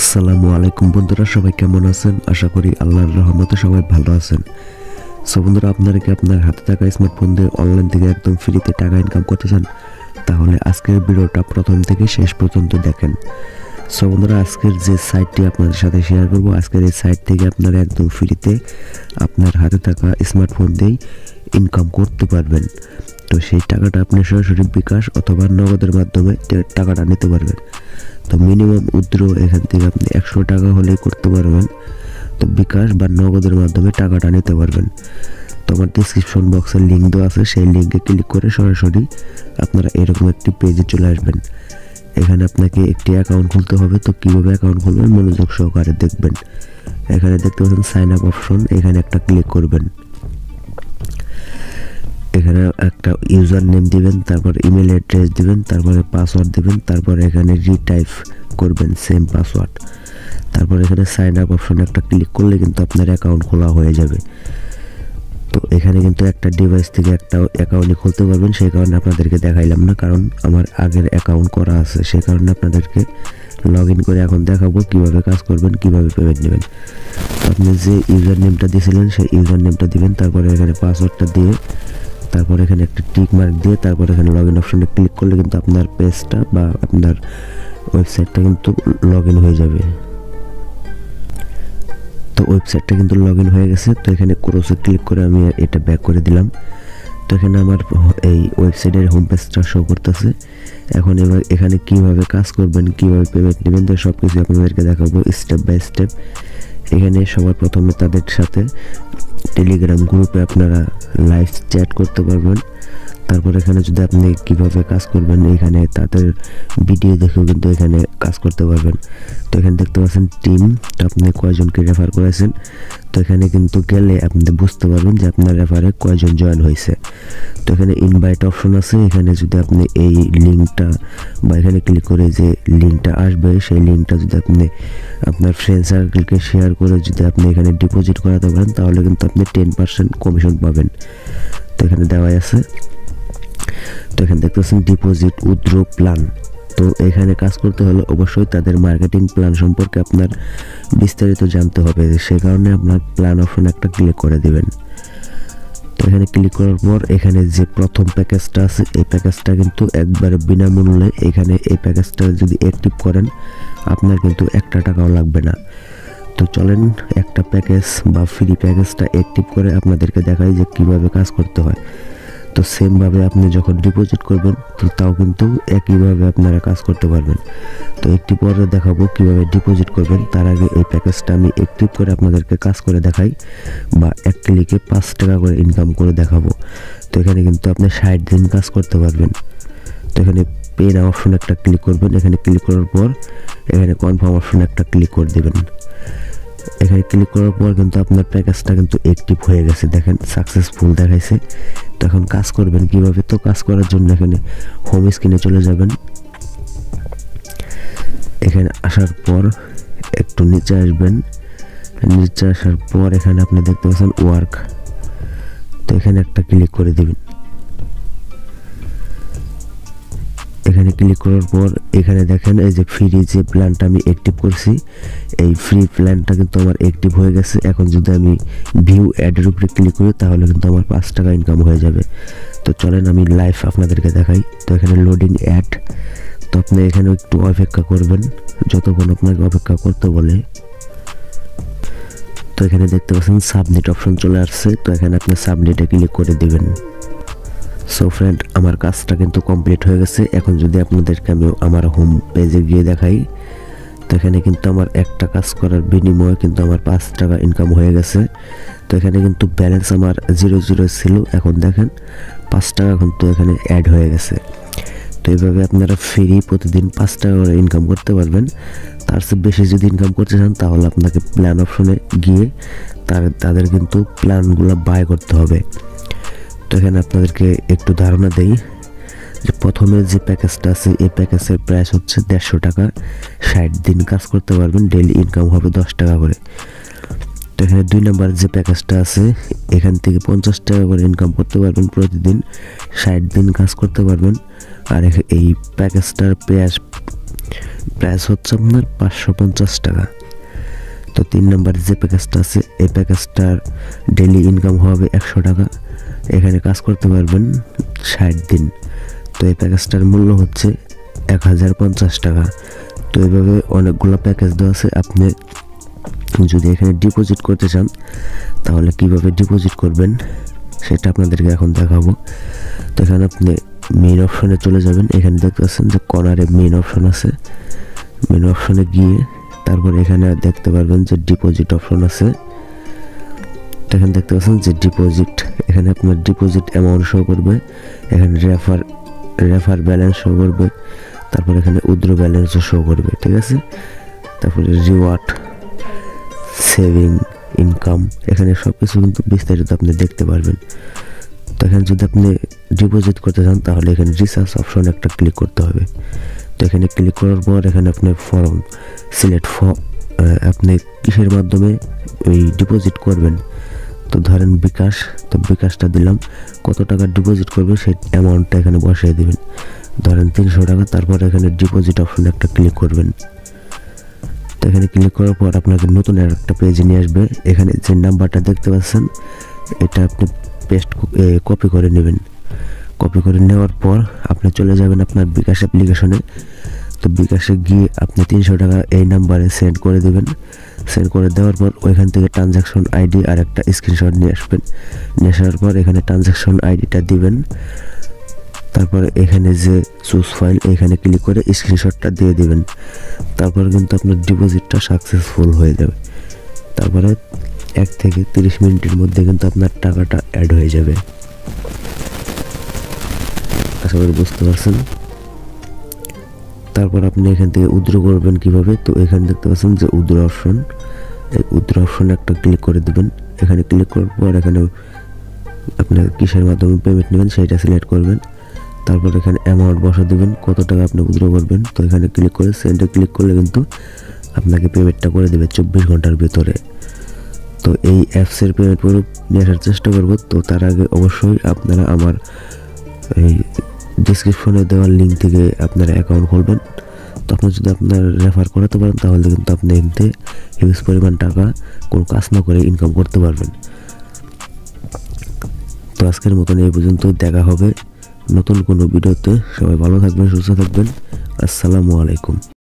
আসসালামু আলাইকুম বন্ধুরা, সবাই কেমন আছেন? আশা করি আল্লাহর রহমতে সবাই ভালো আছেন। সো বন্ধুরা, আপনারা কি আপনার হাতে থাকা স্মার্টফোন দিয়ে অনলাইন থেকে একদম ফ্রিতে টাকা ইনকাম করতে চান? তাহলে আজকের ভিডিওটা প্রথম থেকে শেষ পর্যন্ত দেখেন। সো বন্ধুরা, আজকের যে সাইটটি আপনাদের সাথে শেয়ার করব, আজকের এই সাইট থেকে আপনারা একদম ফ্রিতে আপনার হাতে থাকা স্মার্টফোন দিয়েই ইনকাম করতে পারবেন। তো সেই টাকাটা আপনি সরাসরি বিকাশ অথবা নগদের মাধ্যমে টাকাটা নিতে পারবেন। তো মিনিমাম উইথড্র এখান থেকে আপনি 100 টাকা হলেই করতে পারবেন। তো বিকাশ বা নগদের মাধ্যমে টাকাটা নিতে পারবেন। তো আমার ডিসক্রিপশন বক্সের লিঙ্ক দেওয়া আছে, সেই লিঙ্কে ক্লিক করে সরাসরি আপনারা এরকম একটি পেজে চলে আসবেন। এখানে আপনাকে একটি অ্যাকাউন্ট খুলতে হবে। তো কীভাবে অ্যাকাউন্ট খুলবেন মনোযোগ সহকারে দেখবেন। এখানে দেখতে পাচ্ছেন সাইন আপ অপশন, এখানে একটা ক্লিক করবেন। এখানে একটা ইউজার নেম দিবেন, তারপর ইমেল অ্যাড্রেস দিবেন, তারপরে পাসওয়ার্ড দিবেন, তারপর এখানে রিটাইপ করবেন সেম পাসওয়ার্ড। তারপর এখানে সাইন আপ অপশনে একটা ক্লিক করলে কিন্তু আপনার অ্যাকাউন্ট খোলা হয়ে যাবে। তো এখানে কিন্তু একটা ডিভাইস থেকে একটা অ্যাকাউন্টই খুলতে পারবেন, সেই কারণে আপনাদেরকে দেখাইলাম না, কারণ আমার আগের অ্যাকাউন্ট করা আছে। সেই কারণে আপনাদেরকে লগ ইন করে এখন দেখাবো কীভাবে কাজ করবেন, কীভাবে পেমেন্ট নেবেন। তো আপনি যে ইউজার নেমটা দিয়েছিলেন সেই ইউজার নেমটা দিবেন, তারপরে এখানে পাসওয়ার্ডটা দিয়ে, তারপর এখানে একটা টিক মার্ক দিয়ে, তারপর এখানে লগ ইন অপশনে ক্লিক করলে কিন্তু আপনার পেজটা বা আপনার ওয়েবসাইটটা কিন্তু লগ ইন হয়ে যাবে। তো ওয়েবসাইটটা কিন্তু লগ ইন হয়ে গেছে। তো এখানে ক্রসে ক্লিক করে আমি এটা ব্যাক করে দিলাম। তো এখানে আমার এই ওয়েবসাইটের হোম পেজটা শো করতেছে। এখন এবার এখানে কিভাবে কাজ করবেন, কিভাবে পেমেন্ট নেবেন, তো সব কিছু আপনাদেরকে দেখাবো স্টেপ বাই স্টেপ। এখানে সবার প্রথমে তাদের সাথে টেলিগ্রাম গ্রুপে আপনারা লাইভ চ্যাট করতে পারবেন। তারপর এখানে যদি আপনি কিভাবে কাজ করবেন, এখানে তাদের ভিডিও দেখেও কিন্তু এখানে কাজ করতে পারবেন। তো এখানে দেখতে পাচ্ছেন টিম, তো আপনি কয়জনকে রেফার করেছেন। তো এখানে কিন্তু গেলে আপনি বুঝতে পারবেন যে আপনার রেফারে কয়জন জয়েন হয়েছে। তো এখানে ইনভাইট অপশন আছে, এখানে যদি আপনি এই লিঙ্কটা বা এখানে ক্লিক করে যে লিঙ্কটা আসবে সেই লিঙ্কটা যদি আপনি আপনার ফ্রেন্ড সার্কেলকে শেয়ার করে যদি আপনি এখানে ডিপোজিট করাতে পারেন, তাহলে কিন্তু আপনি 10% কমিশন পাবেন। তো এখানে দেওয়াই আছে। তো এখানে দেখতে পাচ্ছেন ডিপোজিট উইথড্র প্ল্যান। তো এখানে কাজ করতে হলে অবশ্যই তাদের মার্কেটিং প্ল্যান সম্পর্কে আপনার বিস্তারিত জানতে হবে, সে কারণে আপনার প্ল্যান অপশন একটা ক্লিক করে দিবেন। তো এখানে ক্লিক করার পর এখানে যে প্রথম প্যাকেজটা আছে এই প্যাকেজটা কিন্তু একবারে বিনামূল্যে। এখানে এই প্যাকেজটা যদি অ্যাক্টিভ করেন আপনার কিন্তু 1 টাকাও লাগবে না। তো চলেন একটা প্যাকেজ বা ফ্রি প্যাকেজটা অ্যাক্টিভ করে আপনাদেরকে দেখাই যে কিভাবে কাজ করতে হয়। তো সেমভাবে আপনি যখন ডিপোজিট করবেন তো তাও কিন্তু একইভাবে আপনারা কাজ করতে পারবেন। তো একটি পরে দেখাবো কিভাবে ডিপোজিট করবেন। তার আগে এই প্যাকেজটা আমি অ্যাক্টিভ করে আপনাদেরকে কাজ করে দেখাই, বা এক ক্লিকে 5 টাকা করে ইনকাম করে দেখাবো। তো এখানে কিন্তু আপনি 60 দিন কাজ করতে পারবেন। তো এখানে পে নাও অপশন একটা ক্লিক করবেন। এখানে ক্লিক করার পর এখানে কনফার্ম অপশন একটা ক্লিক করে দেবেন। এখানে ক্লিক করার পর কিন্তু আপনার প্যাকেজটা কিন্তু অ্যাক্টিভ হয়ে গেছে, দেখেন সাকসেসফুল দেখাইছে। তো এখন কাজ করবেন কিভাবে? তো কাজ করার জন্য এখানে হোম স্ক্রিনে চলে যাবেন। এখানে আসার পর একটু নিচে আসবেন। নিচে আসার পর এখানে আপনি দেখতে পাচ্ছেন ওয়ার্ক, তো এখানে একটা ক্লিক করে দিবেন। এখানে ক্লিক করার পর এখানে দেখেন এই যে ফ্রি যে প্ল্যানটা আমি অ্যাক্টিভ করছি, এই ফ্রি প্ল্যানটা কিন্তু আমার অ্যাক্টিভ হয়ে গেছে। এখন যদি আমি ভিউ অ্যাডের উপরে ক্লিক করি তাহলে কিন্তু আমার 5 টাকা ইনকাম হয়ে যাবে। তো চলেন আমি লাইভ আপনাদেরকে দেখাই। তো এখানে লোডিং অ্যাড, তো আপনি এখানে একটু অপেক্ষা করবেন যতক্ষণ আপনাকে অপেক্ষা করতে বলে। তো এখানে দেখতে পাচ্ছেন সাবমিট অপশন চলে আসছে। তো এখানে আপনি সাবমিটে ক্লিক করে দিবেন। সো ফ্রেন্ড, আমার কাজটা কিন্তু কমপ্লিট হয়ে গেছে। এখন যদি আপনাদেরকে আমি আমার হোম পেজে গিয়ে দেখাই, তো এখানে কিন্তু আমার একটা কাজ করার বিনিময়ে কিন্তু আমার 5 টাকা ইনকাম হয়ে গেছে। তো এখানে কিন্তু ব্যালেন্স আমার 0 ছিল, এখন দেখেন 5 টাকা কিন্তু এখানে অ্যাড হয়ে গেছে। তো এইভাবে আপনারা ফ্রি প্রতিদিন 5 টাকা করে ইনকাম করতে পারবেন। তার চেয়ে বেশি যদি ইনকাম করতে চান তাহলে আপনাকে প্ল্যান অপশনে গিয়ে তাদের কিন্তু প্ল্যানগুলো বাই করতে হবে। তো এখানে আপনাদেরকে একটু ধারণা দেই যে প্রথমে যে প্যাকেজটা আছে এই প্যাকেজের প্রাইস হচ্ছে 150 টাকা। 60 দিন কাজ করতে পারবেন, ডেইলি ইনকাম হবে 10 টাকা করে। তো এখানে 2 নম্বর যে প্যাকেজটা আছে এখান থেকে 50 টাকা করে ইনকাম করতে পারবেন প্রতিদিন, 60 দিন কাজ করতে পারবেন। আর এই প্যাকেজটার প্রাইস হচ্ছে আপনার 550 টাকা। তো 3 নম্বরে যে প্যাকেজটা আছে এই প্যাকেজটার ডেইলি ইনকাম হবে 100 টাকা। এখানে কাজ করতে পারবেন 60 দিন। তো এই প্যাকেজটার মূল্য হচ্ছে 1050 টাকা। তো এইভাবে অনেকগুলো প্যাকেজ দেওয়া আছে। আপনি যদি এখানে ডিপোজিট করতে চান তাহলে কিভাবে ডিপোজিট করবেন সেটা আপনাদেরকে এখন দেখাবো। তো এখানে আপনি মেইন অপশনে চলে যাবেন। এখানে দেখতে পাচ্ছেন যে কর্নারে মেইন অপশন আছে। মেইন অপশনে গিয়ে তারপর এখানে দেখতে পারবেন যে ডিপোজিট অপশন আছে। এখানে দেখতে পাচ্ছেন যে ডিপোজিট, এখানে আপনার ডিপোজিট অ্যামাউন্ট শো করবে, এখানে রেফার ব্যালেন্স শো করবে, তারপর এখানে উইথড্র ব্যালেন্সও শো করবে, ঠিক আছে। তারপরে রিওয়ার্ড, সেভিং, ইনকাম, এখানে সব কিছু কিন্তু বিস্তারিত আপনি দেখতে পারবেন। তো এখানে যদি আপনি ডিপোজিট করতে চান তাহলে এখানে রিসার্চ অপশন একটা ক্লিক করতে হবে। তো এখানে ক্লিক করার পর এখানে আপনি ফর্ম সিলেক্ট আপনি কিসের মাধ্যমে ওই ডিপোজিট করবেন। তো ধরেন বিকাশ, তো বিকাশটা দিলাম, কত টাকা ডিপোজিট করবে সেই অ্যামাউন্টটা এখানে বসিয়ে দেবেন, ধরেন 300 টাকা। তারপর এখানে ডিপোজিট অপশন একটা ক্লিক করবেন। তো এখানে ক্লিক করার পর আপনাকে নতুন একটা পেজে নিয়ে আসবে। এখানে যে নাম্বারটা দেখতে পাচ্ছেন এটা আপনি কপি করে নেবেন। কপি করে নেওয়ার পর আপনি চলে যাবেন আপনার বিকাশ অ্যাপ্লিকেশনে। তো বিকাশে গিয়ে আপনি 300 টাকা এই নাম্বারে সেন্ড করে দেবেন। সেন্ড করে দেওয়ার পর ওইখান থেকে ট্রানজ্যাকশন আইডি আর একটা স্ক্রিনশট নিয়ে আসবেন। নিয়ে আসার পর এখানে ট্রানজ্যাকশন আইডিটা দিবেন। তারপরে এখানে যে চুজ ফাইল এখানে ক্লিক করে স্ক্রিনশটটা দিয়ে দিবেন। তারপর কিন্তু আপনার ডিপোজিটটা সাকসেসফুল হয়ে যাবে। তারপরে 1 থেকে 30 মিনিটের মধ্যে কিন্তু আপনার টাকাটা অ্যাড হয়ে যাবে। আশা করি বুঝতে পারছেন। তারপর আপনি এখান থেকে উইথড্র করবেন কিভাবে। তো এখানে দেখতে পাচ্ছেন যে উইথড্র অপশন, এই উইথড্র অপশনে একটা ক্লিক করে দেবেন। এখানে ক্লিক করার পর এখানে আপনার কিসের মাধ্যমে পেমেন্ট নেবেন সেটা সিলেক্ট করবেন। তারপর এখানে অ্যামাউন্ট বসা দেবেন, কত টাকা আপনি উইথড্র করবেন। তো এখানে ক্লিক করে সেন্ডে ক্লিক করলে কিন্তু আপনাকে পেমেন্টটা করে দেবে 24 ঘন্টার ভিতরে। তো এই অ্যাপসের পেমেন্ট প্রুফ নিয়ে আসার চেষ্টা করব। তো তার আগে অবশ্যই আপনারা আমার এই ডিসক্রিপশনে দেওয়ার লিঙ্ক থেকে আপনারা অ্যাকাউন্ট খুলবেন। তো আপনি যদি আপনার রেফার করাতে পারেন তাহলে কিন্তু আপনি এতে হিউজ পরিমাণ টাকা কোনো কাজ না করে ইনকাম করতে পারবেন। তো আজকের মতন এই পর্যন্ত, দেখা হবে নতুন কোনো ভিডিওতে। সবাই ভালো থাকবেন, সুস্থ থাকবেন। আসসালামু আলাইকুম।